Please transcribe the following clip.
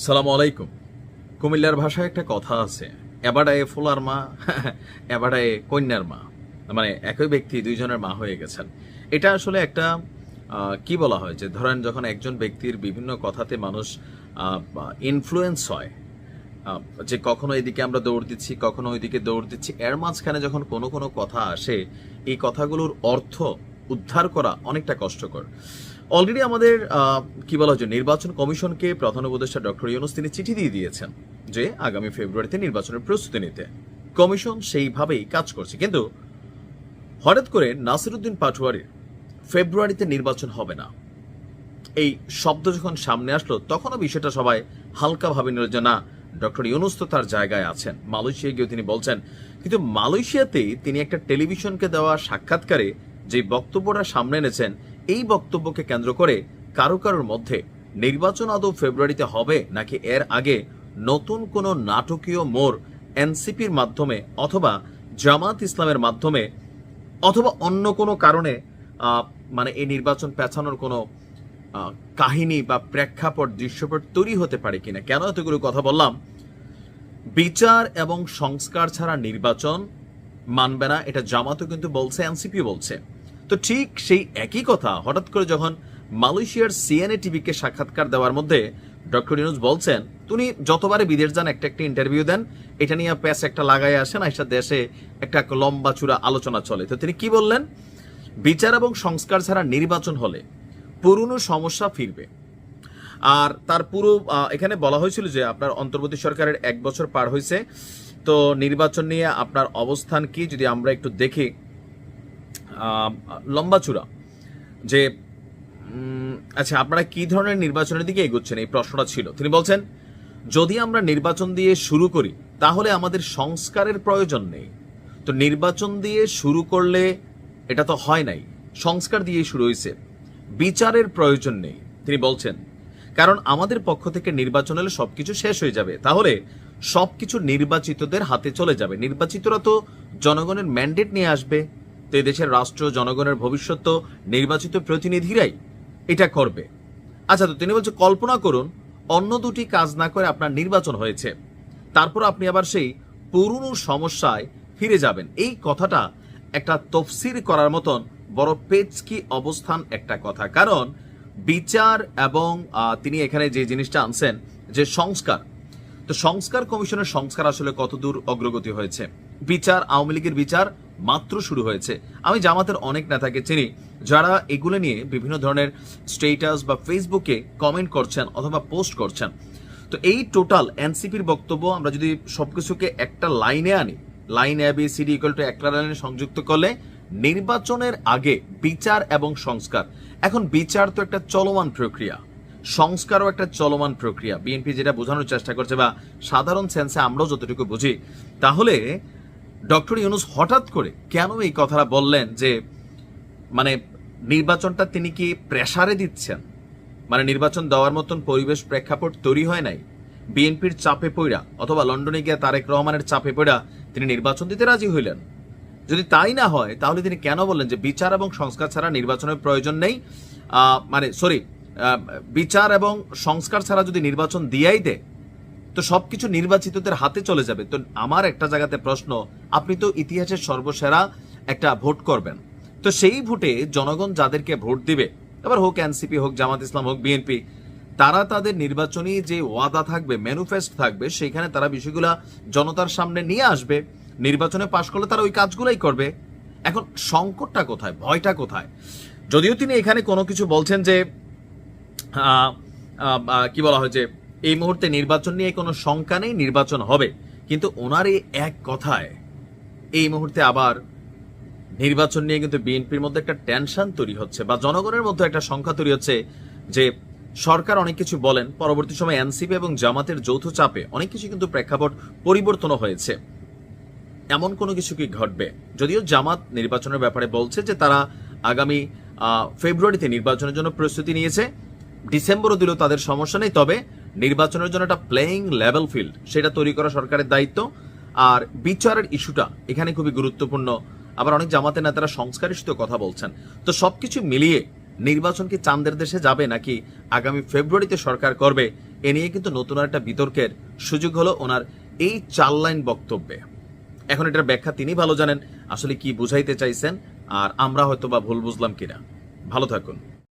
সালামু আলাইকুম। কুমিল্লার ভাষায় একটা কথা আছে, এবাডায়ে ফুলার মা এবাডায়ে কন্যার মা, মানে একই ব্যক্তি দুইজনের মা হয়ে গেছেন। এটা আসলে একটা কি বলা হয় যে ধরেন যখন একজন ব্যক্তির বিভিন্ন কথাতে মানুষ ইনফ্লুয়েন্স হয়, যে কখনো এদিকে আমরা দৌড় দিচ্ছি, কখনো ওইদিকে দৌড় দিচ্ছি, এর মাঝখানে যখন কোনো কোনো কথা আসে, এই কথাগুলোর অর্থ উদ্ধার করা অনেকটা কষ্টকর। অলরেডি আমাদের কি বলা হচ্ছে, নির্বাচন কমিশনকে প্রধান উপদেষ্টা ডক্টর ইউনূস তিনি চিঠি দিয়ে দিয়েছেন যে আগামী ফেব্রুয়ারিতে নির্বাচনের প্রস্তুতি নিতে। কমিশন সেইভাবেই কাজ করছে, কিন্তু হঠাৎ করে নাসিরউদ্দিন পাটোয়ারির ফেব্রুয়ারিতে নির্বাচন হবে না এই শব্দ যখন সামনে আসলো, তখনও বিষয়টা সবাই হালকাভাবে নিল যে না, ডক্টর ইউনূস তো তার জায়গায় আছেন। মালয়েশিয়া গিয়েও তিনি বলছেন, কিন্তু মালয়েশিয়াতেই তিনি একটা টেলিভিশনকে দেওয়া সাক্ষাৎকারে যে বক্তব্যটা সামনে এনেছেন, এই বক্তব্যকে কেন্দ্র করে কারো কারোর মধ্যে নির্বাচন আদৌ ফেব্রুয়ারিতে হবে নাকি এর আগে নতুন কোনো নাটকীয় মোড় এনসিপির মাধ্যমে অথবা জামাত ইসলামের মাধ্যমে অথবা অন্য কোনো কারণে মানে এই নির্বাচন পেছানোর কোনো কাহিনী বা প্রেক্ষাপট দৃশ্যপট তৈরি হতে পারে কিনা। কেন এতগুলো কথা বললাম? বিচার এবং সংস্কার ছাড়া নির্বাচন মানবে না, এটা জামাতও কিন্তু বলছে, এনসিপি বলছে। তো ঠিক সেই একই কথা হঠাৎ করে যখন মালয়েশিয়ার সিএনএ টিভিকে সাক্ষাৎকার দেওয়ার মধ্যে ডক্টর ইউনূস বলছেন, তুমি যতবারে বিদেশ যান একটা ইন্টারভিউ দেন, এটা নিয়ে প্যাস একটা লাগাই আসেন, আইসা দেশে একটা লম্বা চূড়া আলোচনা চলে। তো তিনি কি বললেন? বিচার এবং সংস্কার ছাড়া নির্বাচন হলে পুরনো সমস্যা ফিরবে। আর তার পুরো এখানে বলা হয়েছিল যে আপনার অন্তর্বর্তী সরকারের 1 বছর পার হয়েছে, তো নির্বাচন নিয়ে আপনার অবস্থান কি যদি আমরা একটু দেখি লম্বা চূড়া, যে আচ্ছা আপনারা কি ধরনের নির্বাচনের দিকে এগোচ্ছেন, এই প্রশ্নটা ছিল। তিনি বলছেন, যদি আমরা নির্বাচন দিয়ে শুরু করি তাহলে আমাদের সংস্কারের প্রয়োজন নেই। তো নির্বাচন দিয়ে শুরু করলে এটা তো হয় নাই, সংস্কার দিয়ে শুরু হয়েছে, বিচারের প্রয়োজন নেই তিনি বলছেন, কারণ আমাদের পক্ষ থেকে নির্বাচন হলে সবকিছু শেষ হয়ে যাবে, তাহলে সবকিছু নির্বাচিতদের হাতে চলে যাবে। নির্বাচিতরা তো জনগণের ম্যান্ডেট নিয়ে আসবে, তো দেশের রাষ্ট্র জনগণের ভবিষ্যৎ তো নির্বাচিত প্রতিনিধিরাই এটা করবে। আচ্ছা, তো তিনি বলছে কল্পনা করুন অন্য দুটি কাজ না করে আপনার নির্বাচন হয়েছে, তারপর আপনি আবার সেই পুরনো সমস্যায় ফিরে যাবেন। এই কথাটা একটা তফসির করার মতন বড় পেচকি অবস্থান একটা কথা। কারণ বিচার এবং তিনি এখানে যে জিনিসটা আনছেন যে সংস্কার, তো সংস্কার কমিশনের সংস্কার আসলে কতদূর অগ্রগতি হয়েছে? বিচার, আওয়ামী লীগের বিচার মাত্র শুরু হয়েছে। আমি জামাতের অনেক নেতাকে চিনি যারা এগুলো নিয়ে বিভিন্ন ধরনের স্টেটাস বা ফেসবুকে কমেন্ট করছেন অথবা পোস্ট করছেন। তো এই টোটাল এনসিপির বক্তব্য আমরা যদি সবকিছুকে একটা লাইনে আনি, line A B C D equal to একটা লাইনে সংযুক্ত করলে নির্বাচনের আগে বিচার এবং সংস্কার। এখন বিচার তো একটা চলমান প্রক্রিয়া, সংস্কারও একটা চলমান প্রক্রিয়া। বিএনপি যেটা বোঝানোর চেষ্টা করছে বা সাধারণ সেন্সে আমরাও যতটুকু বুঝি, তাহলে ডক্টর ইউনূস হঠাৎ করে কেন এই কথাটা বললেন যে মানে নির্বাচনটা তিনি কি প্রেসারে দিচ্ছেন? মানে নির্বাচন দেওয়ার মতন পরিবেশ প্রেক্ষাপট তৈরি হয় নাই, বিএনপির চাপে পড়া অথবা লন্ডনে গিয়ে তারেক রহমানের চাপে পড়া তিনি নির্বাচন দিতে রাজি হইলেন? যদি তাই না হয় তাহলে তিনি কেন বললেন যে বিচার এবং সংস্কার ছাড়া নির্বাচনের প্রয়োজন নেই? বিচার এবং সংস্কার ছাড়া যদি নির্বাচন দিয়াই দেয় তো সবকিছু নির্বাচিতদের হাতে চলে যাবে। তো আমার একটা জায়গাতে প্রশ্ন, আপনি তো ইতিহাসের সর্বসেরা একটা ভোট করবেন, তো সেই ভোটে জনগণ যাদেরকে ভোট দিবে, এবার হোক এনসিপি, হোক জামাত ইসলাম, হোক বিএনপি, তারা তাদের নির্বাচনী যে ওয়াদা থাকবে, ম্যানিফেস্টো থাকবে, সেখানে তারা বিষয়গুলা জনতার সামনে নিয়ে আসবে। নির্বাচনে পাশ করলে তারা ওই কাজগুলাই করবে। এখন সংকটটা কোথায়, ভয়টা কোথায়? যদিও তিনি এখানে কোনো কিছু বলছেন যে কি বলা হয় যে এই মুহূর্তে নির্বাচন নিয়ে কোনো শঙ্কা নেই, নির্বাচন হবে, কিন্তু ওনার এই এক কথায় এই মুহূর্তে আবার নির্বাচন নিয়ে কিন্তু বিএনপির মধ্যে একটা টেনশন তৈরি হচ্ছে বা জনগণের মধ্যে একটা সংখ্যা তৈরি হচ্ছে যে সরকার অনেক কিছু বলেন, পরবর্তী সময় এনসিপি এবং জামাতের যৌথ চাপে অনেক কিছু কিন্তু প্রেক্ষাপট পরিবর্তন হয়েছে। এমন কোনো কিছু কি ঘটবে? যদিও জামাত নির্বাচনের ব্যাপারে বলছে যে তারা আগামী ফেব্রুয়ারিতে নির্বাচনের জন্য প্রস্তুতি নিয়েছে, ডিসেম্বরও দিলেও তাদের সমস্যা নেই, তবে নির্বাচনের জন্য একটা প্লেইং লেভেল ফিল্ড সেটা তৈরি করা সরকারের দায়িত্ব। আর বিচারের ইস্যুটা এখানে খুবই গুরুত্বপূর্ণ। আবার অনেক জামাতের নেতারা সংস্কার ইস্যুতে কথা বলছেন। তো সবকিছু মিলিয়ে নির্বাচন কি চাঁদের দেশে যাবে নাকি আগামী ফেব্রুয়ারিতে সরকার করবে, এ নিয়ে কিন্তু নতুন একটা বিতর্কের সুযোগ হলো ওনার এই 4 লাইন বক্তব্যে। এখন এটার ব্যাখ্যা তিনি ভালো জানেন, আসলে কি বুঝাইতে চাইছেন আর আমরা হয়তো বা ভুল বুঝলাম কিনা। ভালো থাকুন।